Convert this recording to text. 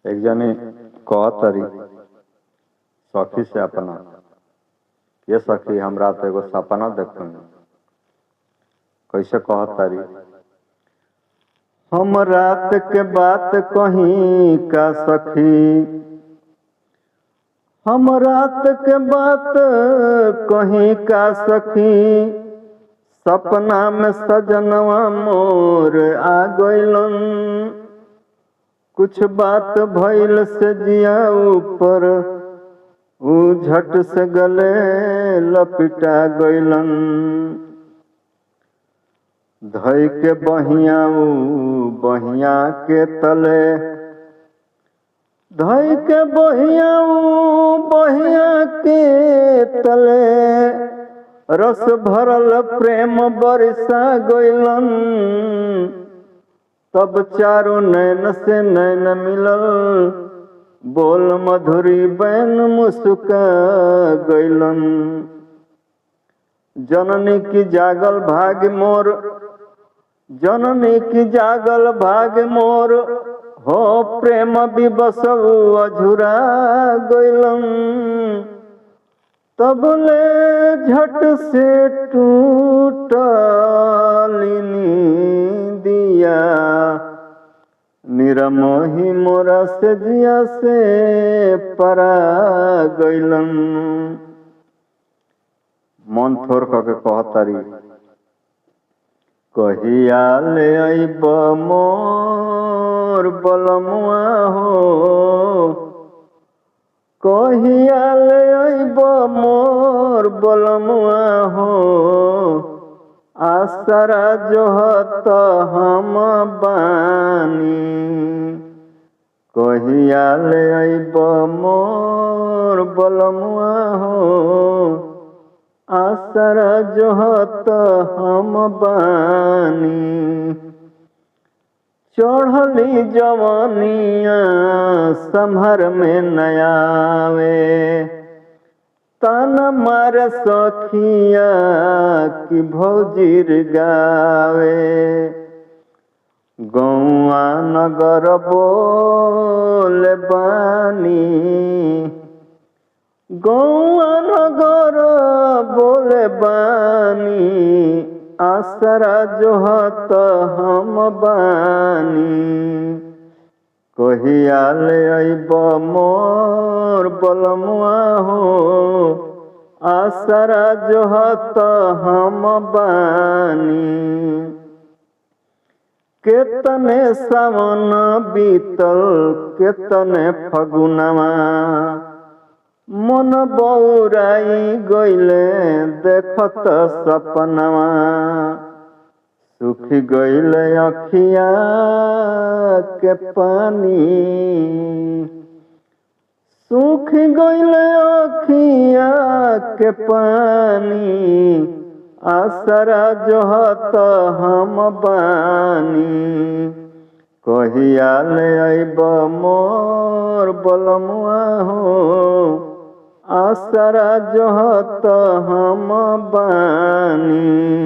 एक जनी कहतरी सखी से अपना, ये सखी हम रात एगो सपना देखनी। कैसे कहतरी, हम रात के बात कहीं का सखी, हम रात के बात कहीं का सखी, सपना में सजनवा मोर आ गइलन। कुछ बात भइल से जिया ऊपर ऊ झट से गले लपिटा गइलन। धई के बहिया ऊ बहिया के तले, धई के बहिया ऊ बहिया के तले, रस भरल प्रेम बरसा गइलन। तब चारों नैन से नैन मिलल, बोल मधुरी बैन मुस्का गइलन। जननी की जागल भाग मोर, जननी की जागल भाग मोर, हो प्रेम विवशउ अझुरा गइलन। तब ले झट से टूटली नींदिया, निरमोही मोरा से जिया से परा गइलन। मन थोर करके कहतारी, कहिया ले अइब मोर बलमुआ हो, कहिया ले अइब मोर बलमुआ हो, आसरा जोहत हम बानी। कहिया ले अइब मोर बलमुआ हो, आसरा जोहत हम बानी। चढ़ली जवानिया संभर में नयावे, ताना मार सखिया की भौजीर गावे। गौआ नगर बोले बानी, गौआ नगर बोले बानी, आसरा जोहत हम बानी। कहिया ले अइब मोर बलमुआ हो, आसरा जोहत हम बानी। केतने सावन बीतल केतने फगुनवा, मन बौराई गइले देखत सपनवा। सुखी गइले अखिया के पानी, सुखी गइले अखिया के पानी, आसरा जोहत हम बानी। कहिया ले अइब मोर बलमुआ हो, आसरा जोहत हम बानी।